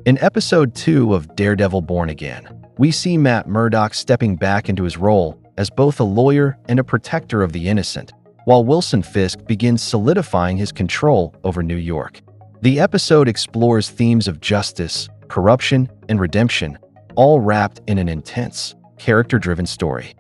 In episode 2 of Daredevil Born Again, we see Matt Murdock stepping back into his role as both a lawyer and a protector of the innocent, while Wilson Fisk begins solidifying his control over New York. The episode explores themes of justice, corruption, and redemption, all wrapped in an intense, character-driven story.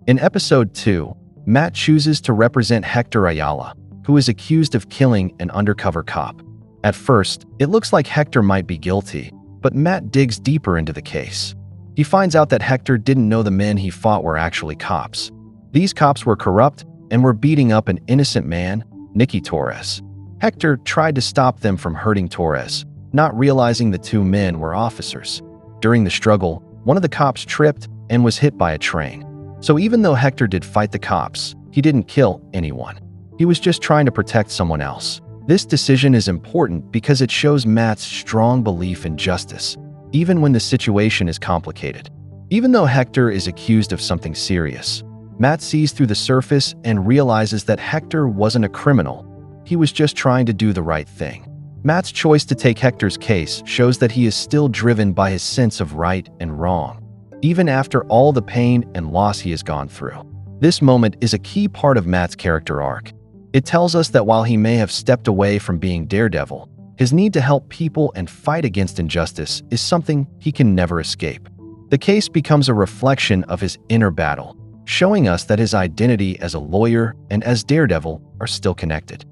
In episode 2, Matt chooses to represent Hector Ayala, who is accused of killing an undercover cop. At first, it looks like Hector might be guilty, but Matt digs deeper into the case. He finds out that Hector didn't know the men he fought were actually cops. These cops were corrupt and were beating up an innocent man, Nicky Torres. Hector tried to stop them from hurting Torres, not realizing the two men were officers. During the struggle, one of the cops tripped and was hit by a train. So even though Hector did fight the cops, he didn't kill anyone. He was just trying to protect someone else. This decision is important because it shows Matt's strong belief in justice, even when the situation is complicated. Even though Hector is accused of something serious, Matt sees through the surface and realizes that Hector wasn't a criminal. He was just trying to do the right thing. Matt's choice to take Hector's case shows that he is still driven by his sense of right and wrong, even after all the pain and loss he has gone through. This moment is a key part of Matt's character arc. It tells us that while he may have stepped away from being Daredevil, his need to help people and fight against injustice is something he can never escape. The case becomes a reflection of his inner battle, showing us that his identity as a lawyer and as Daredevil are still connected.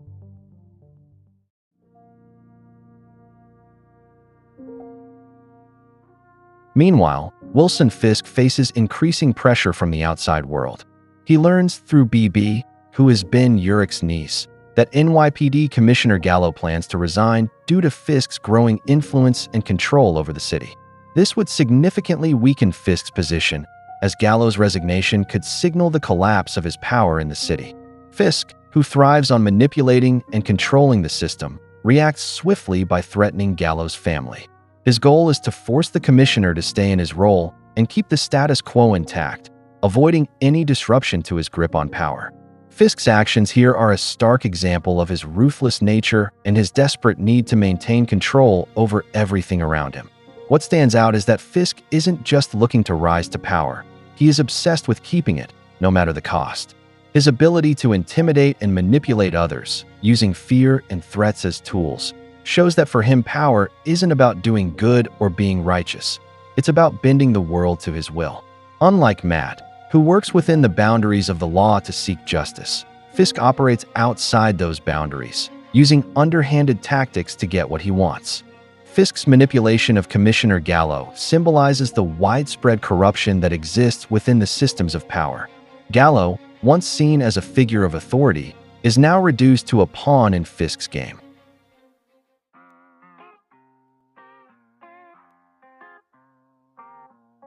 Meanwhile, Wilson Fisk faces increasing pressure from the outside world. He learns through BB, who is Ben Urich's niece, that NYPD Commissioner Gallo plans to resign due to Fisk's growing influence and control over the city. This would significantly weaken Fisk's position, as Gallo's resignation could signal the collapse of his power in the city. Fisk, who thrives on manipulating and controlling the system, reacts swiftly by threatening Gallo's family. His goal is to force the commissioner to stay in his role and keep the status quo intact, avoiding any disruption to his grip on power. Fisk's actions here are a stark example of his ruthless nature and his desperate need to maintain control over everything around him. What stands out is that Fisk isn't just looking to rise to power. He is obsessed with keeping it, no matter the cost. His ability to intimidate and manipulate others, using fear and threats as tools, shows that for him power isn't about doing good or being righteous. It's about bending the world to his will. Unlike Matt, who works within the boundaries of the law to seek justice, Fisk operates outside those boundaries, using underhanded tactics to get what he wants. Fisk's manipulation of Commissioner Gallo symbolizes the widespread corruption that exists within the systems of power. Gallo, once seen as a figure of authority, is now reduced to a pawn in Fisk's game.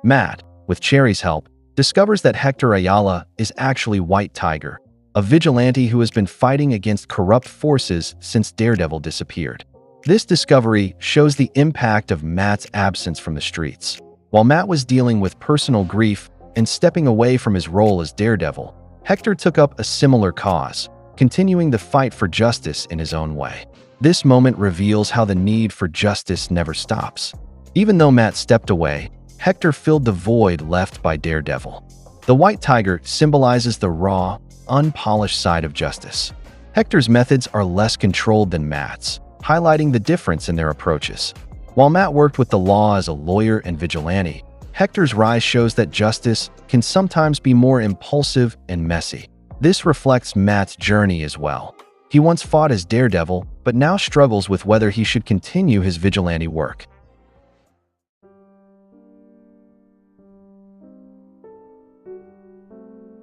Matt, with Cherry's help, discovers that Hector Ayala is actually White Tiger, a vigilante who has been fighting against corrupt forces since Daredevil disappeared. This discovery shows the impact of Matt's absence from the streets. While Matt was dealing with personal grief and stepping away from his role as Daredevil, Hector took up a similar cause, continuing the fight for justice in his own way. This moment reveals how the need for justice never stops. Even though Matt stepped away, Hector filled the void left by Daredevil. The White Tiger symbolizes the raw, unpolished side of justice. Hector's methods are less controlled than Matt's, highlighting the difference in their approaches. While Matt worked with the law as a lawyer and vigilante, Hector's rise shows that justice can sometimes be more impulsive and messy. This reflects Matt's journey as well. He once fought as Daredevil, but now struggles with whether he should continue his vigilante work.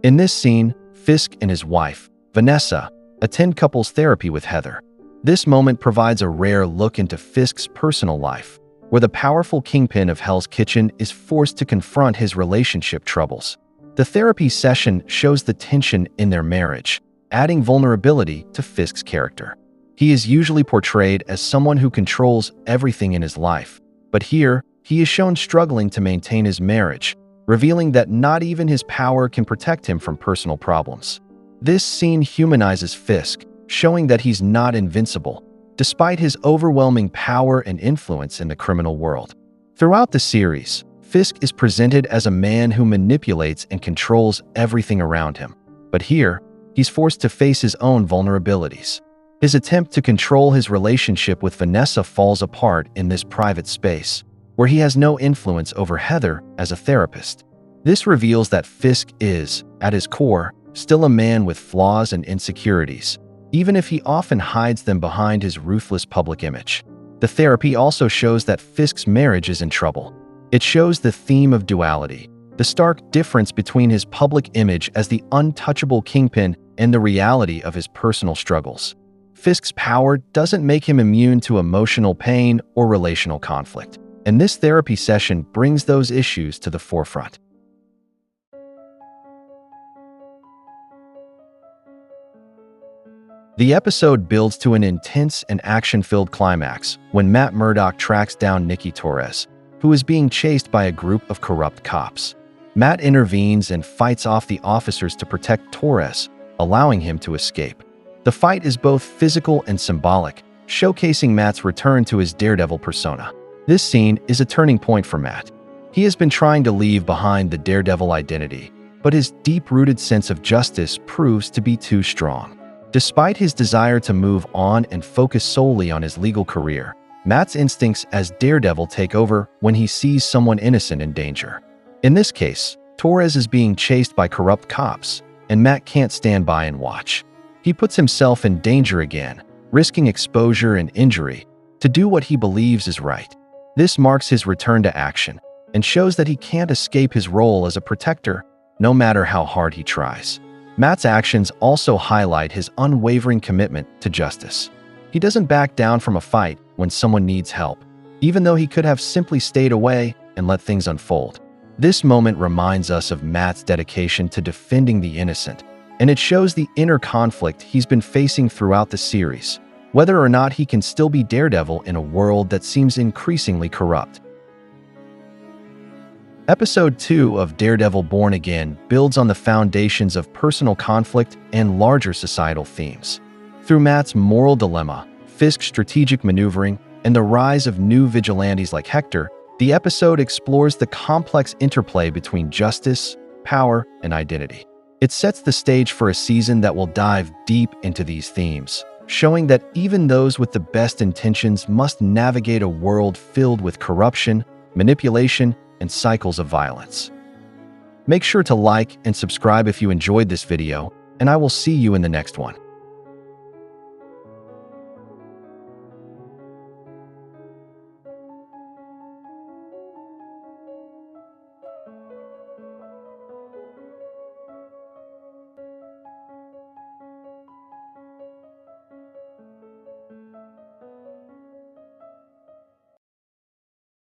In this scene, Fisk and his wife, Vanessa, attend couples therapy with Heather. This moment provides a rare look into Fisk's personal life, where the powerful kingpin of Hell's Kitchen is forced to confront his relationship troubles. The therapy session shows the tension in their marriage, adding vulnerability to Fisk's character. He is usually portrayed as someone who controls everything in his life, but here, he is shown struggling to maintain his marriage, revealing that not even his power can protect him from personal problems. This scene humanizes Fisk, showing that he's not invincible, despite his overwhelming power and influence in the criminal world. Throughout the series, Fisk is presented as a man who manipulates and controls everything around him. But here, he's forced to face his own vulnerabilities. His attempt to control his relationship with Vanessa falls apart in this private space, where he has no influence over Heather as a therapist. This reveals that Fisk is, at his core, still a man with flaws and insecurities, even if he often hides them behind his ruthless public image. The therapy also shows that Fisk's marriage is in trouble. It shows the theme of duality, the stark difference between his public image as the untouchable kingpin and the reality of his personal struggles. Fisk's power doesn't make him immune to emotional pain or relational conflict, and this therapy session brings those issues to the forefront. The episode builds to an intense and action-filled climax when Matt Murdock tracks down Nicky Torres, who is being chased by a group of corrupt cops. Matt intervenes and fights off the officers to protect Torres, allowing him to escape. The fight is both physical and symbolic, showcasing Matt's return to his Daredevil persona. This scene is a turning point for Matt. He has been trying to leave behind the Daredevil identity, but his deep-rooted sense of justice proves to be too strong. Despite his desire to move on and focus solely on his legal career, Matt's instincts as Daredevil take over when he sees someone innocent in danger. In this case, Torres is being chased by corrupt cops, and Matt can't stand by and watch. He puts himself in danger again, risking exposure and injury, to do what he believes is right. This marks his return to action and shows that he can't escape his role as a protector, no matter how hard he tries. Matt's actions also highlight his unwavering commitment to justice. He doesn't back down from a fight when someone needs help, even though he could have simply stayed away and let things unfold. This moment reminds us of Matt's dedication to defending the innocent, and it shows the inner conflict he's been facing throughout the series, whether or not he can still be Daredevil in a world that seems increasingly corrupt. Episode 2 of Daredevil Born Again builds on the foundations of personal conflict and larger societal themes. Through Matt's moral dilemma, Fisk's strategic maneuvering, and the rise of new vigilantes like Hector, the episode explores the complex interplay between justice, power, and identity. It sets the stage for a season that will dive deep into these themes, showing that even those with the best intentions must navigate a world filled with corruption, manipulation, and cycles of violence. Make sure to like and subscribe if you enjoyed this video, and I will see you in the next one.